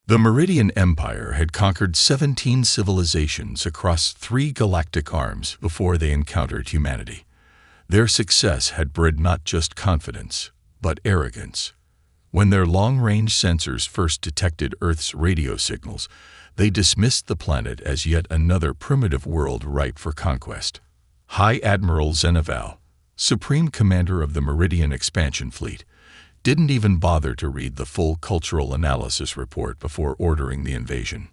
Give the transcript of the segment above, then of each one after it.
The Meridian Empire had conquered 17 civilizations across 3 galactic arms before they encountered humanity. Their success had bred not just confidence, but arrogance. When their long-range sensors first detected Earth's radio signals, they dismissed the planet as yet another primitive world ripe for conquest. High Admiral Zeneval, Supreme Commander of the Meridian Expansion Fleet, didn't even bother to read the full cultural analysis report before ordering the invasion.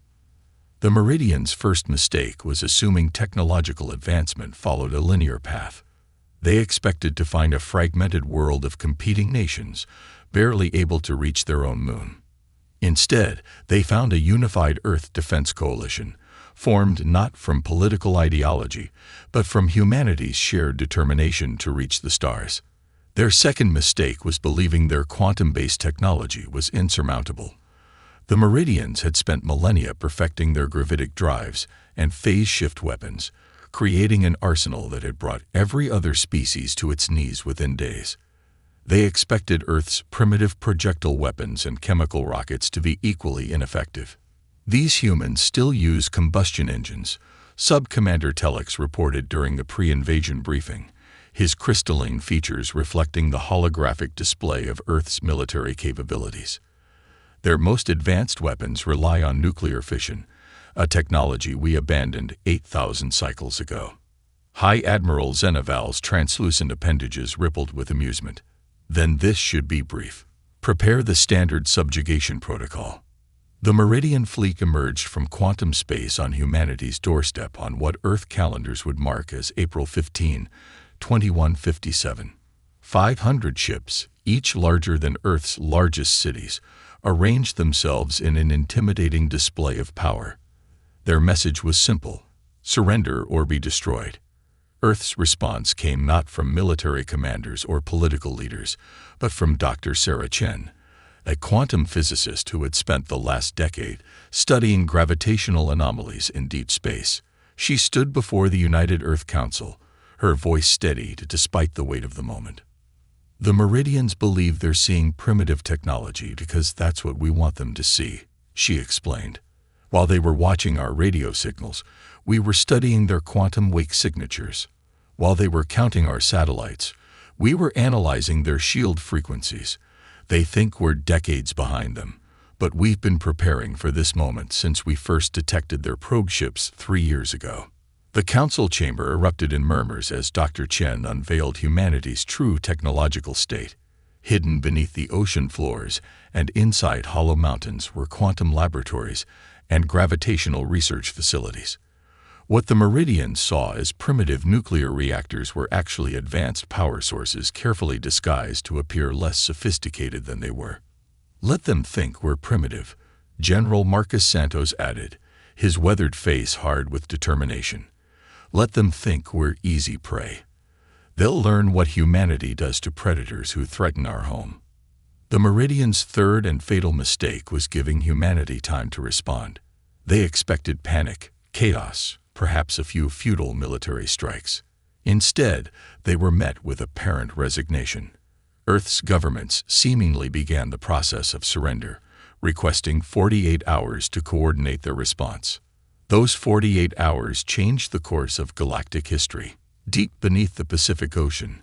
The Meridians' first mistake was assuming technological advancement followed a linear path. They expected to find a fragmented world of competing nations, barely able to reach their own moon. Instead, they found a unified Earth defense coalition, formed not from political ideology, but from humanity's shared determination to reach the stars. Their second mistake was believing their quantum-based technology was insurmountable. The Meridians had spent millennia perfecting their gravitic drives and phase-shift weapons, creating an arsenal that had brought every other species to its knees within days. They expected Earth's primitive projectile weapons and chemical rockets to be equally ineffective. These humans still use combustion engines, Sub-Commander Telex reported during the pre-invasion briefing, his crystalline features reflecting the holographic display of Earth's military capabilities. Their most advanced weapons rely on nuclear fission, a technology we abandoned 8,000 cycles ago. High Admiral Zeneval's translucent appendages rippled with amusement. Then this should be brief. Prepare the standard subjugation protocol. The Meridian fleet emerged from quantum space on humanity's doorstep on what Earth calendars would mark as April 15, 2157. 500 ships, each larger than Earth's largest cities, arranged themselves in an intimidating display of power. Their message was simple: surrender or be destroyed. Earth's response came not from military commanders or political leaders, but from Dr. Sarah Chen, a quantum physicist who had spent the last decade studying gravitational anomalies in deep space. She stood before the United Earth Council, her voice steadied despite the weight of the moment. The Meridians believe they're seeing primitive technology because that's what we want them to see, she explained. While they were watching our radio signals, we were studying their quantum wake signatures. While they were counting our satellites, we were analyzing their shield frequencies. They think we're decades behind them, but we've been preparing for this moment since we first detected their probe ships 3 years ago. The council chamber erupted in murmurs as Dr. Chen unveiled humanity's true technological state. Hidden beneath the ocean floors and inside hollow mountains were quantum laboratories and gravitational research facilities. What the Meridians saw as primitive nuclear reactors were actually advanced power sources carefully disguised to appear less sophisticated than they were. Let them think we're primitive, General Marcus Santos added, his weathered face hard with determination. Let them think we're easy prey. They'll learn what humanity does to predators who threaten our home. The Meridians' third and fatal mistake was giving humanity time to respond. They expected panic, chaos, perhaps a few futile military strikes. Instead, they were met with apparent resignation. Earth's governments seemingly began the process of surrender, requesting 48 hours to coordinate their response. Those 48 hours changed the course of galactic history. Deep beneath the Pacific Ocean,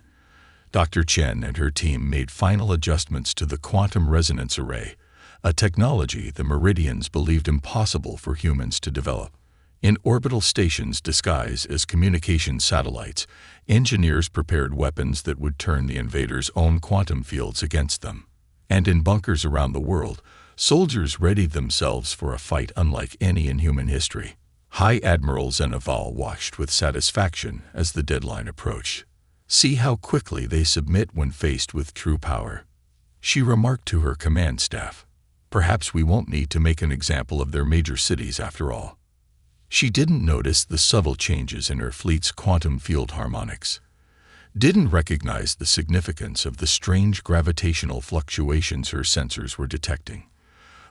Dr. Chen and her team made final adjustments to the quantum resonance array, a technology the Meridians believed impossible for humans to develop. In orbital stations disguised as communication satellites, engineers prepared weapons that would turn the invaders' own quantum fields against them. And in bunkers around the world, soldiers readied themselves for a fight unlike any in human history. High Admiral Zeneval watched with satisfaction as the deadline approached. See how quickly they submit when faced with true power. She remarked to her command staff, perhaps we won't need to make an example of their major cities after all. She didn't notice the subtle changes in her fleet's quantum field harmonics, didn't recognize the significance of the strange gravitational fluctuations her sensors were detecting.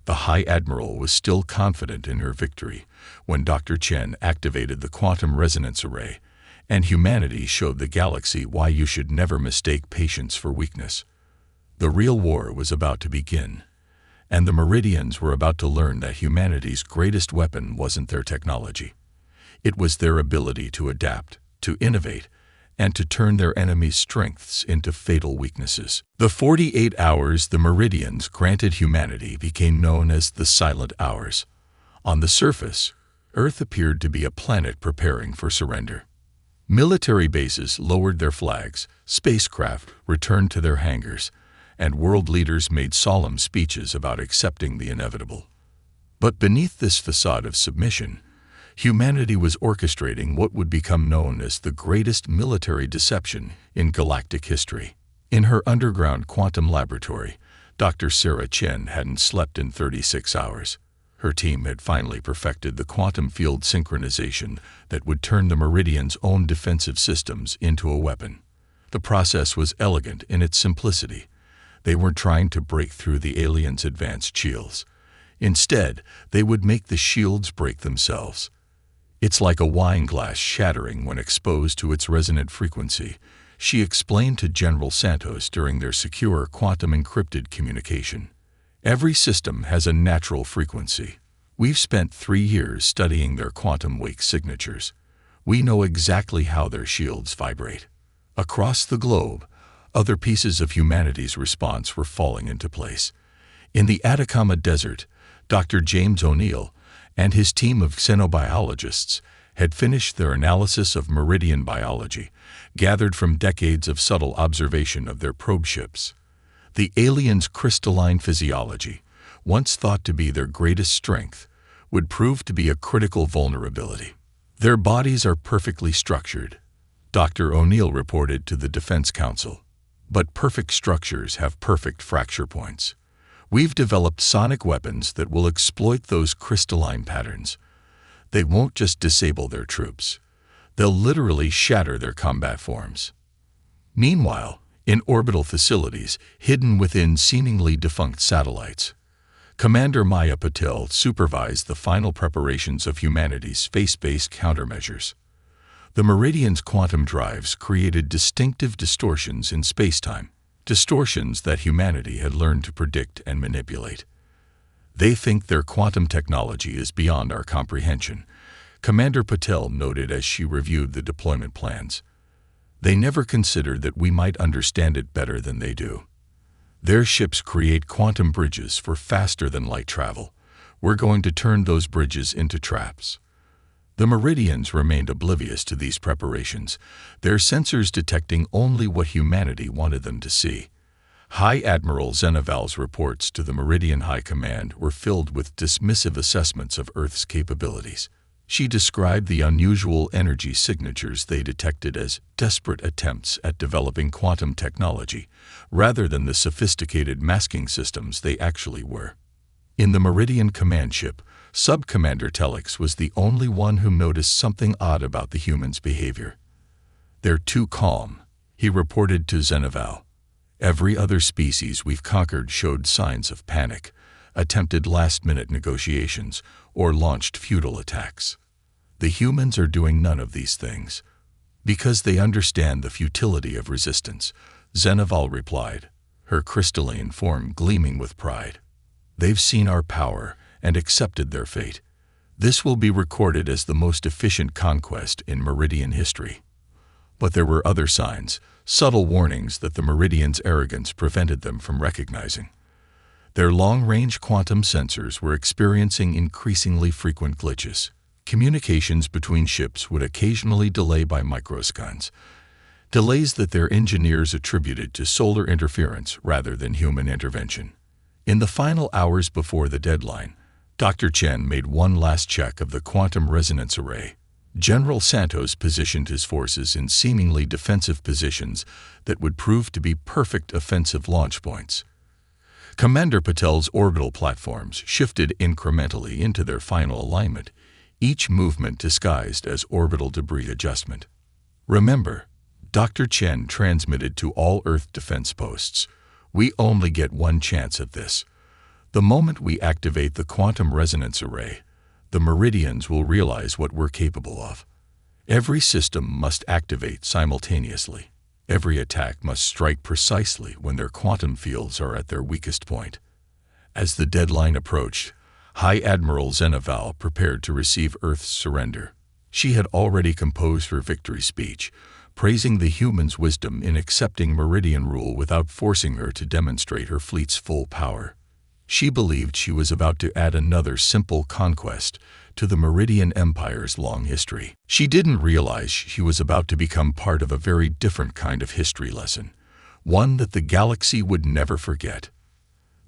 The High Admiral was still confident in her victory when Dr. Chen activated the quantum resonance array, and humanity showed the galaxy why you should never mistake patience for weakness. The real war was about to begin, And the Meridians were about to learn that humanity's greatest weapon wasn't their technology. It was their ability to adapt, to innovate, and to turn their enemies' strengths into fatal weaknesses. The 48 hours the Meridians granted humanity became known as the Silent Hours. On the surface, Earth appeared to be a planet preparing for surrender. Military bases lowered their flags, spacecraft returned to their hangars, and world leaders made solemn speeches about accepting the inevitable. But beneath this facade of submission, humanity was orchestrating what would become known as the greatest military deception in galactic history. In her underground quantum laboratory, Dr. Sarah Chen hadn't slept in 36 hours. Her team had finally perfected the quantum field synchronization that would turn the Meridian's own defensive systems into a weapon. The process was elegant in its simplicity. They weren't trying to break through the aliens' advanced shields. Instead, they would make the shields break themselves. It's like a wine glass shattering when exposed to its resonant frequency, she explained to General Santos during their secure quantum encrypted communication. Every system has a natural frequency. We've spent 3 years studying their quantum wake signatures. We know exactly how their shields vibrate. Across the globe, other pieces of humanity's response were falling into place. In the Atacama Desert, Dr. James O'Neill and his team of xenobiologists had finished their analysis of meridian biology, gathered from decades of subtle observation of their probe ships. The aliens' crystalline physiology, once thought to be their greatest strength, would prove to be a critical vulnerability. Their bodies are perfectly structured, Dr. O'Neill reported to the Defense Council. But perfect structures have perfect fracture points. We've developed sonic weapons that will exploit those crystalline patterns. They won't just disable their troops. They'll literally shatter their combat forms. Meanwhile, in orbital facilities hidden within seemingly defunct satellites, Commander Maya Patel supervised the final preparations of humanity's space-based countermeasures. The Meridian's quantum drives created distinctive distortions in spacetime, distortions that humanity had learned to predict and manipulate. They think their quantum technology is beyond our comprehension, Commander Patel noted as she reviewed the deployment plans. They never considered that we might understand it better than they do. Their ships create quantum bridges for faster-than-light travel. We're going to turn those bridges into traps. The Meridians remained oblivious to these preparations, their sensors detecting only what humanity wanted them to see. High Admiral Zeneval's reports to the Meridian High Command were filled with dismissive assessments of Earth's capabilities. She described the unusual energy signatures they detected as desperate attempts at developing quantum technology, rather than the sophisticated masking systems they actually were. In the Meridian command ship, Sub-Commander Telix was the only one who noticed something odd about the humans' behavior. "They're too calm," he reported to Zeneval. "Every other species we've conquered showed signs of panic, attempted last-minute negotiations, or launched futile attacks. The humans are doing none of these things. Because they understand the futility of resistance," Zeneval replied, her crystalline form gleaming with pride. "They've seen our power and accepted their fate. This will be recorded as the most efficient conquest in Meridian history." But there were other signs, subtle warnings that the Meridians' arrogance prevented them from recognizing. Their long-range quantum sensors were experiencing increasingly frequent glitches. Communications between ships would occasionally delay by microseconds, delays that their engineers attributed to solar interference rather than human intervention. In the final hours before the deadline, Dr. Chen made one last check of the quantum resonance array. General Santos positioned his forces in seemingly defensive positions that would prove to be perfect offensive launch points. Commander Patel's orbital platforms shifted incrementally into their final alignment, each movement disguised as orbital debris adjustment. "Remember," Dr. Chen transmitted to all Earth defense posts, "we only get one chance at this. The moment we activate the quantum resonance array, the Meridians will realize what we're capable of. Every system must activate simultaneously. Every attack must strike precisely when their quantum fields are at their weakest point. As the deadline approached, High Admiral Zenaval prepared to receive Earth's surrender. She had already composed her victory speech, praising the humans' wisdom in accepting Meridian rule without forcing her to demonstrate her fleet's full power. She believed she was about to add another simple conquest to the Meridian Empire's long history. She didn't realize she was about to become part of a very different kind of history lesson, one that the galaxy would never forget.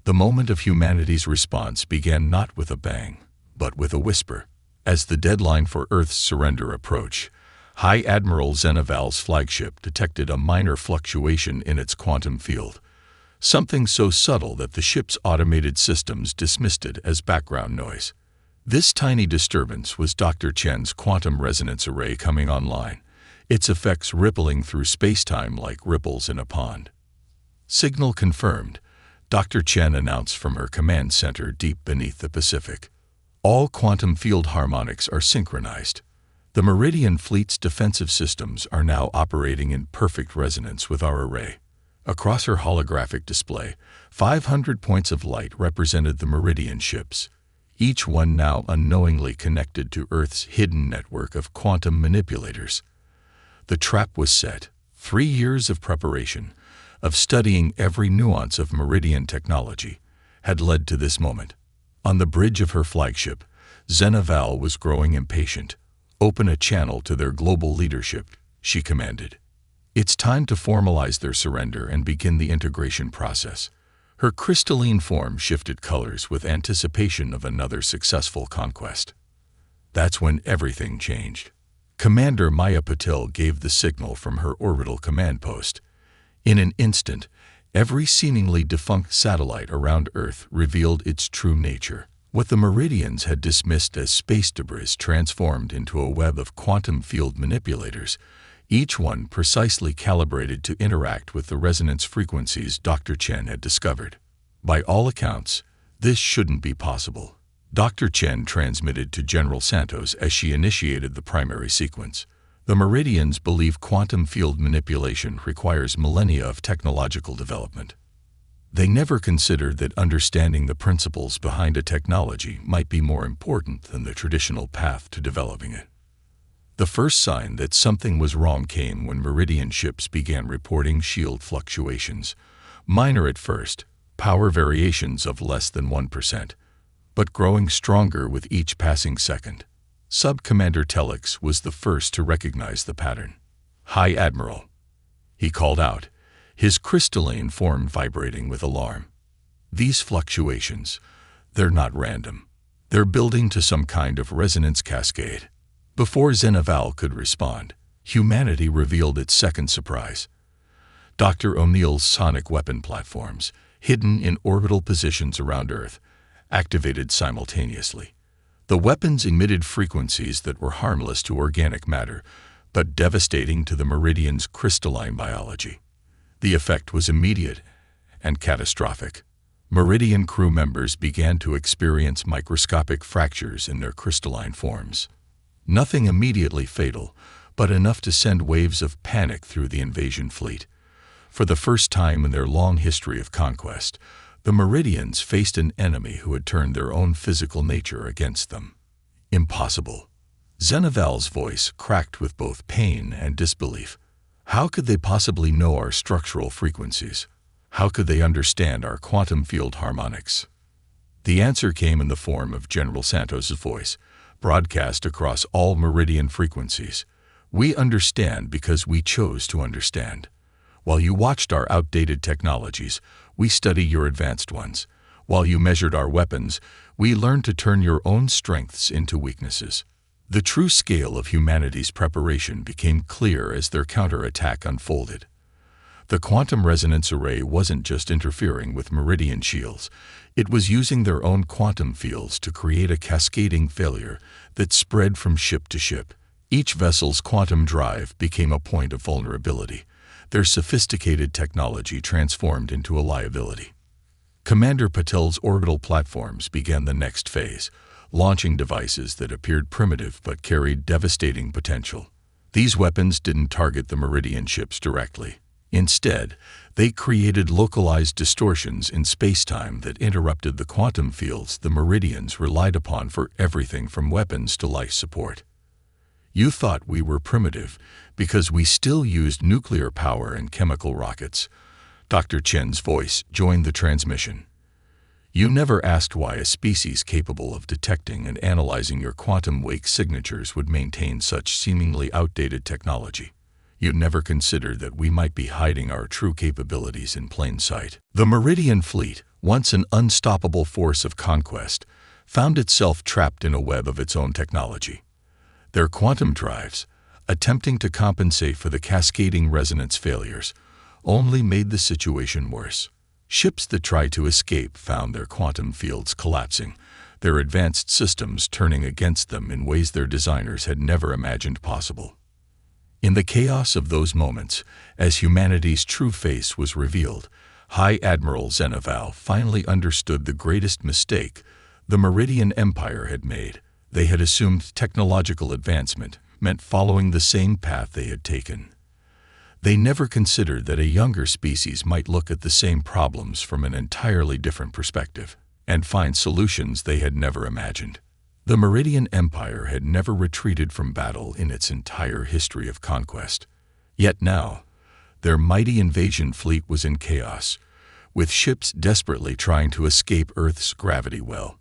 The moment of humanity's response began not with a bang, but with a whisper. As the deadline for Earth's surrender approached, High Admiral Zenaval's flagship detected a minor fluctuation in its quantum field, something so subtle that the ship's automated systems dismissed it as background noise. This tiny disturbance was Dr. Chen's quantum resonance array coming online, its effects rippling through space-time like ripples in a pond. Signal confirmed, Dr. Chen announced from her command center deep beneath the Pacific. All quantum field harmonics are synchronized. The Meridian Fleet's defensive systems are now operating in perfect resonance with our array. Across her holographic display, 500 points of light represented the Meridian ships, each one now unknowingly connected to Earth's hidden network of quantum manipulators. The trap was set. 3 years of preparation, of studying every nuance of Meridian technology, had led to this moment. On the bridge of her flagship, Zenaval was growing impatient. "Open a channel to their global leadership," she commanded. "It's time to formalize their surrender and begin the integration process." Her crystalline form shifted colors with anticipation of another successful conquest. That's when everything changed. Commander Maya Patil gave the signal from her orbital command post. In an instant, every seemingly defunct satellite around Earth revealed its true nature. What the Meridians had dismissed as space debris transformed into a web of quantum field manipulators, each one precisely calibrated to interact with the resonance frequencies Dr. Chen had discovered. By all accounts, this shouldn't be possible, Dr. Chen transmitted to General Santos as she initiated the primary sequence. The Meridians believe quantum field manipulation requires millennia of technological development. They never considered that understanding the principles behind a technology might be more important than the traditional path to developing it. The first sign that something was wrong came when Meridian ships began reporting shield fluctuations, minor at first, power variations of less than 1%, but growing stronger with each passing second. Sub-Commander Telix was the first to recognize the pattern. "High Admiral," he called out, his crystalline form vibrating with alarm. "These fluctuations, they're not random. They're building to some kind of resonance cascade." Before Zenaval could respond, humanity revealed its second surprise. Dr. O'Neill's sonic weapon platforms, hidden in orbital positions around Earth, activated simultaneously. The weapons emitted frequencies that were harmless to organic matter, but devastating to the Meridian's crystalline biology. The effect was immediate and catastrophic. Meridian crew members began to experience microscopic fractures in their crystalline forms. Nothing immediately fatal, but enough to send waves of panic through the invasion fleet. For the first time in their long history of conquest, the Meridians faced an enemy who had turned their own physical nature against them. Impossible. Zenaval's voice cracked with both pain and disbelief. How could they possibly know our structural frequencies? How could they understand our quantum field harmonics? The answer came in the form of General Santos's voice, broadcast across all Meridian frequencies. "We understand because we chose to understand. While you watched our outdated technologies, we studied your advanced ones. While you measured our weapons, we learned to turn your own strengths into weaknesses." The true scale of humanity's preparation became clear as their counterattack unfolded. The quantum resonance array wasn't just interfering with Meridian shields, it was using their own quantum fields to create a cascading failure that spread from ship to ship. Each vessel's quantum drive became a point of vulnerability, their sophisticated technology transformed into a liability. Commander Patel's orbital platforms began the next phase, launching devices that appeared primitive but carried devastating potential. These weapons didn't target the Meridian ships directly. Instead, they created localized distortions in spacetime that interrupted the quantum fields the Meridians relied upon for everything from weapons to life support. You thought we were primitive because we still used nuclear power and chemical rockets. Dr. Chen's voice joined the transmission. You never asked why a species capable of detecting and analyzing your quantum wake signatures would maintain such seemingly outdated technology. You never considered that we might be hiding our true capabilities in plain sight. The Meridian fleet, once an unstoppable force of conquest, found itself trapped in a web of its own technology. Their quantum drives, attempting to compensate for the cascading resonance failures, only made the situation worse. Ships that tried to escape found their quantum fields collapsing, their advanced systems turning against them in ways their designers had never imagined possible. In the chaos of those moments, as humanity's true face was revealed, High Admiral Zeneval finally understood the greatest mistake the Meridian Empire had made. They had assumed technological advancement meant following the same path they had taken. They never considered that a younger species might look at the same problems from an entirely different perspective and find solutions they had never imagined. The Meridian Empire had never retreated from battle in its entire history of conquest. Yet now, their mighty invasion fleet was in chaos, with ships desperately trying to escape Earth's gravity well.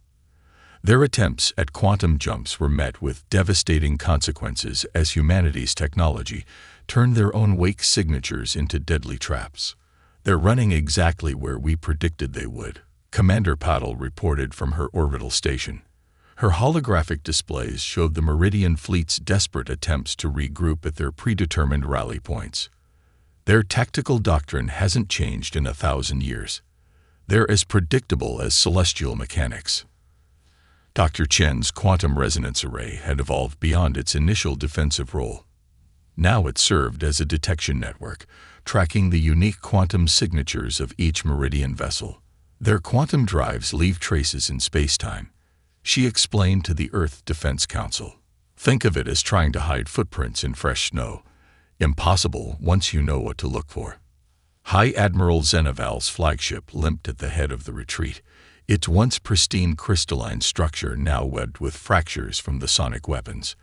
Their attempts at quantum jumps were met with devastating consequences as humanity's technology turned their own wake signatures into deadly traps. They're running exactly where we predicted they would, Commander Paddle reported from her orbital station. Her holographic displays showed the Meridian fleet's desperate attempts to regroup at their predetermined rally points. Their tactical doctrine hasn't changed in 1,000 years. They're as predictable as celestial mechanics. Dr. Chen's quantum resonance array had evolved beyond its initial defensive role. Now it served as a detection network, tracking the unique quantum signatures of each Meridian vessel. Their quantum drives leave traces in spacetime, she explained to the Earth Defense Council. Think of it as trying to hide footprints in fresh snow. Impossible once you know what to look for. High Admiral Zeneval's flagship limped at the head of the retreat, its once pristine crystalline structure now webbed with fractures from the sonic weapons.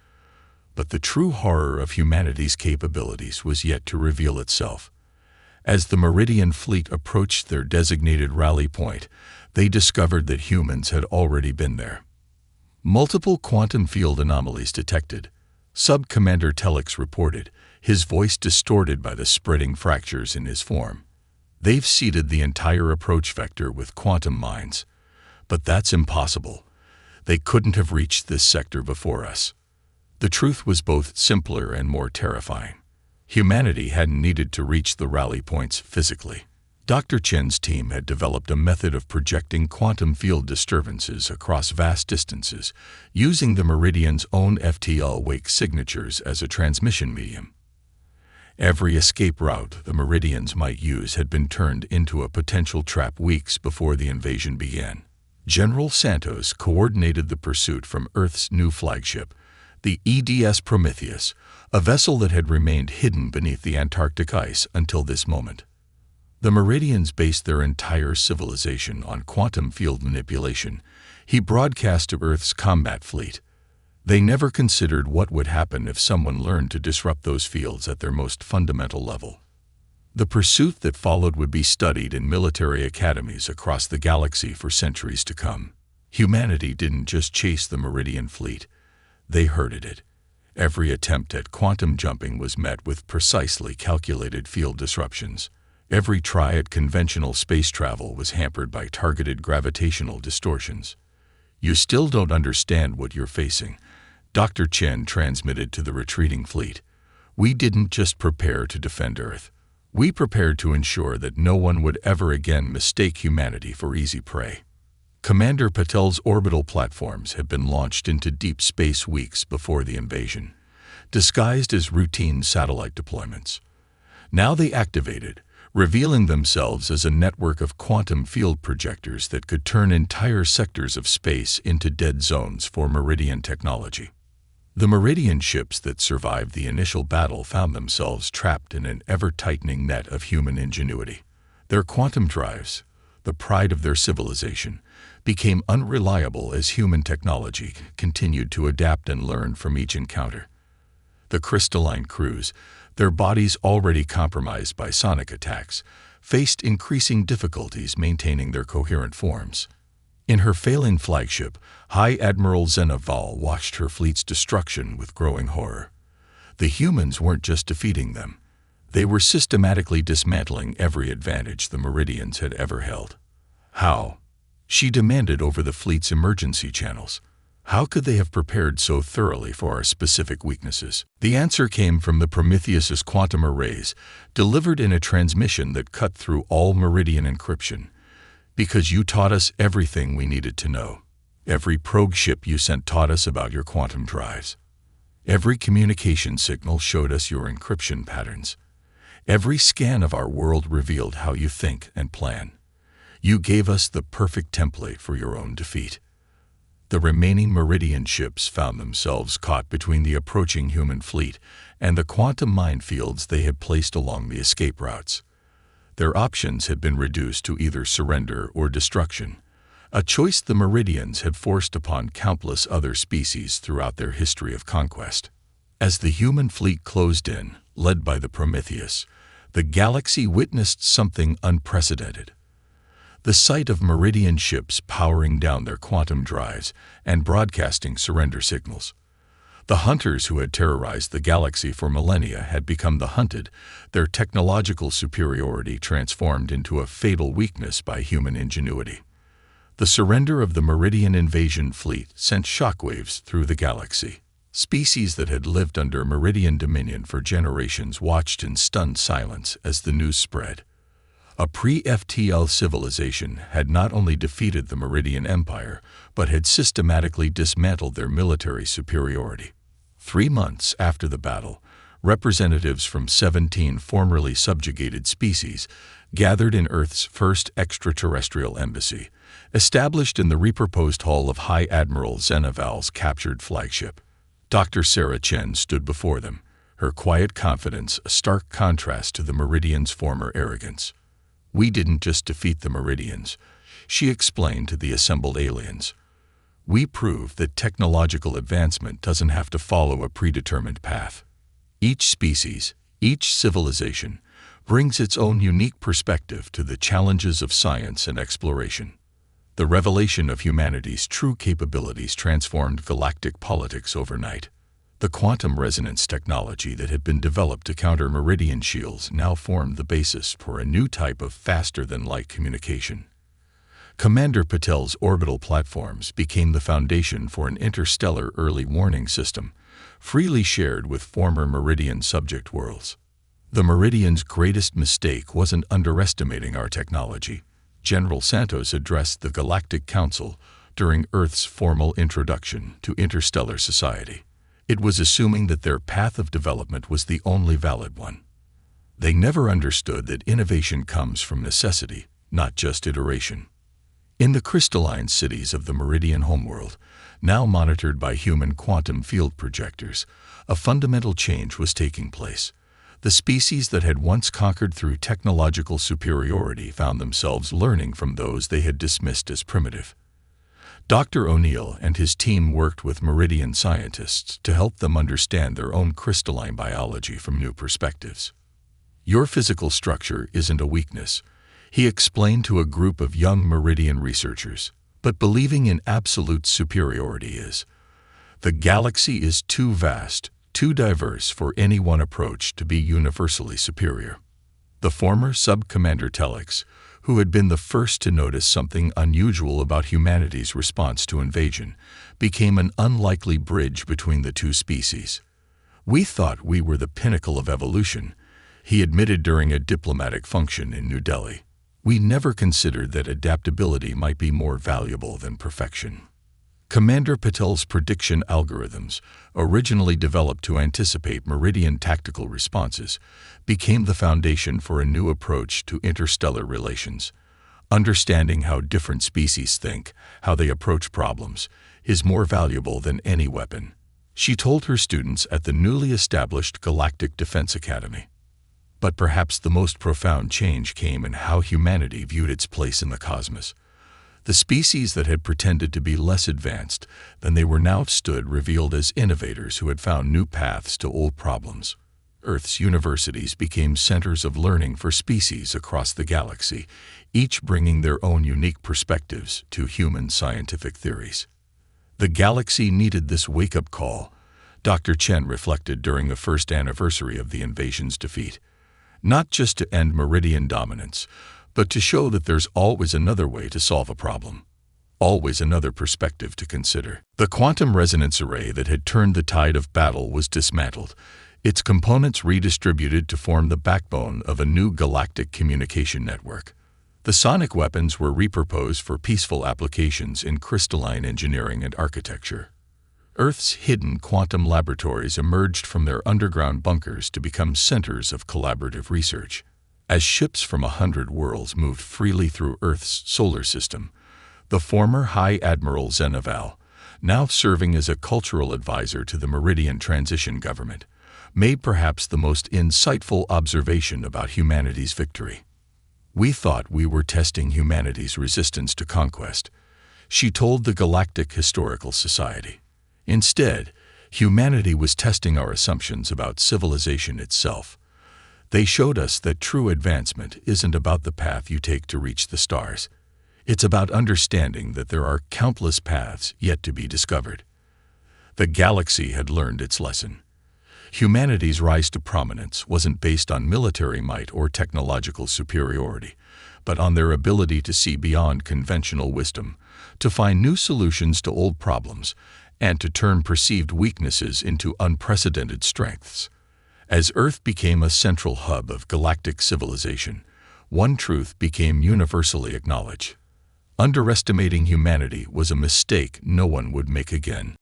But the true horror of humanity's capabilities was yet to reveal itself. As the Meridian fleet approached their designated rally point, they discovered that humans had already been there. Multiple quantum field anomalies detected, Sub-Commander Telix reported, his voice distorted by the spreading fractures in his form. They've seeded the entire approach vector with quantum mines. But that's impossible. They couldn't have reached this sector before us. The truth was both simpler and more terrifying. Humanity hadn't needed to reach the rally points physically. Dr. Chen's team had developed a method of projecting quantum field disturbances across vast distances, using the Meridian's own FTL wake signatures as a transmission medium. Every escape route the Meridians might use had been turned into a potential trap weeks before the invasion began. General Santos coordinated the pursuit from Earth's new flagship, the EDS Prometheus, a vessel that had remained hidden beneath the Antarctic ice until this moment. The Meridians based their entire civilization on quantum field manipulation. He broadcast to Earth's combat fleet. They never considered what would happen if someone learned to disrupt those fields at their most fundamental level. The pursuit that followed would be studied in military academies across the galaxy for centuries to come. Humanity didn't just chase the Meridian fleet. They herded it. Every attempt at quantum jumping was met with precisely calculated field disruptions. Every try at conventional space travel was hampered by targeted gravitational distortions. You still don't understand what you're facing, Dr. Chen transmitted to the retreating fleet. We didn't just prepare to defend Earth. We prepared to ensure that no one would ever again mistake humanity for easy prey. Commander Patel's orbital platforms had been launched into deep space weeks before the invasion, disguised as routine satellite deployments. Now they activated, revealing themselves as a network of quantum field projectors that could turn entire sectors of space into dead zones for Meridian technology. The Meridian ships that survived the initial battle found themselves trapped in an ever-tightening net of human ingenuity. Their quantum drives, the pride of their civilization, became unreliable as human technology continued to adapt and learn from each encounter. The crystalline crews, their bodies already compromised by sonic attacks, faced increasing difficulties maintaining their coherent forms. In her failing flagship, High Admiral Zenaval watched her fleet's destruction with growing horror. The humans weren't just defeating them. They were systematically dismantling every advantage the Meridians had ever held. How? She demanded over the fleet's emergency channels. How could they have prepared so thoroughly for our specific weaknesses? The answer came from the Prometheus's quantum arrays, delivered in a transmission that cut through all Meridian encryption. Because you taught us everything we needed to know. Every probe ship you sent taught us about your quantum drives. Every communication signal showed us your encryption patterns. Every scan of our world revealed how you think and plan. You gave us the perfect template for your own defeat. The remaining Meridian ships found themselves caught between the approaching human fleet and the quantum minefields they had placed along the escape routes. Their options had been reduced to either surrender or destruction, a choice the Meridians had forced upon countless other species throughout their history of conquest. As the human fleet closed in, led by the Prometheus, the galaxy witnessed something unprecedented. The sight of Meridian ships powering down their quantum drives and broadcasting surrender signals. The hunters who had terrorized the galaxy for millennia had become the hunted, their technological superiority transformed into a fatal weakness by human ingenuity. The surrender of the Meridian invasion fleet sent shockwaves through the galaxy. Species that had lived under Meridian dominion for generations watched in stunned silence as the news spread. A pre-FTL civilization had not only defeated the Meridian Empire, but had systematically dismantled their military superiority. 3 months after the battle, representatives from 17 formerly subjugated species gathered in Earth's first extraterrestrial embassy, established in the repurposed hull of High Admiral Zenaval's captured flagship. Dr. Sarah Chen stood before them, her quiet confidence a stark contrast to the Meridians' former arrogance. "We didn't just defeat the Meridians," she explained to the assembled aliens. "We proved that technological advancement doesn't have to follow a predetermined path. Each species, each civilization, brings its own unique perspective to the challenges of science and exploration. The revelation of humanity's true capabilities transformed galactic politics overnight. The quantum resonance technology that had been developed to counter Meridian shields now formed the basis for a new type of faster-than-light communication. Commander Patel's orbital platforms became the foundation for an interstellar early warning system, freely shared with former Meridian subject worlds. The Meridians' greatest mistake wasn't underestimating our technology. General Santos addressed the Galactic Council during Earth's formal introduction to interstellar society. It was assuming that their path of development was the only valid one. They never understood that innovation comes from necessity, not just iteration. In the crystalline cities of the Meridian homeworld, now monitored by human quantum field projectors, a fundamental change was taking place. The species that had once conquered through technological superiority found themselves learning from those they had dismissed as primitive. Dr. O'Neill and his team worked with Meridian scientists to help them understand their own crystalline biology from new perspectives. "Your physical structure isn't a weakness," he explained to a group of young Meridian researchers, "but believing in absolute superiority is. The galaxy is too vast, too diverse for any one approach to be universally superior." The former Sub-Commander Telex, who had been the first to notice something unusual about humanity's response to invasion, became an unlikely bridge between the two species. "We thought we were the pinnacle of evolution," he admitted during a diplomatic function in New Delhi. "We never considered that adaptability might be more valuable than perfection." Commander Patel's prediction algorithms, originally developed to anticipate Meridian tactical responses, became the foundation for a new approach to interstellar relations. Understanding how different species think, how they approach problems, is more valuable than any weapon. she told her students at the newly established Galactic Defense Academy. But perhaps the most profound change came in how humanity viewed its place in the cosmos. The species that had pretended to be less advanced than they were now stood revealed as innovators who had found new paths to old problems. Earth's universities became centers of learning for species across the galaxy, each bringing their own unique perspectives to human scientific theories. The galaxy needed this wake-up call, Dr. Chen reflected during the first anniversary of the invasion's defeat. Not just to end Meridian dominance, but to show that there's always another way to solve a problem. Always another perspective to consider. The quantum resonance array that had turned the tide of battle was dismantled, its components redistributed to form the backbone of a new galactic communication network. The sonic weapons were repurposed for peaceful applications in crystalline engineering and architecture. Earth's hidden quantum laboratories emerged from their underground bunkers to become centers of collaborative research. As ships from 100 worlds moved freely through Earth's solar system, the former High Admiral Zenaval, now serving as a cultural advisor to the Meridian Transition Government, made perhaps the most insightful observation about humanity's victory. "We thought we were testing humanity's resistance to conquest," she told the Galactic Historical Society. Instead, humanity was testing our assumptions about civilization itself. They showed us that true advancement isn't about the path you take to reach the stars. It's about understanding that there are countless paths yet to be discovered. The galaxy had learned its lesson. Humanity's rise to prominence wasn't based on military might or technological superiority, but on their ability to see beyond conventional wisdom, to find new solutions to old problems, and to turn perceived weaknesses into unprecedented strengths. As Earth became a central hub of galactic civilization, one truth became universally acknowledged. Underestimating humanity was a mistake no one would make again.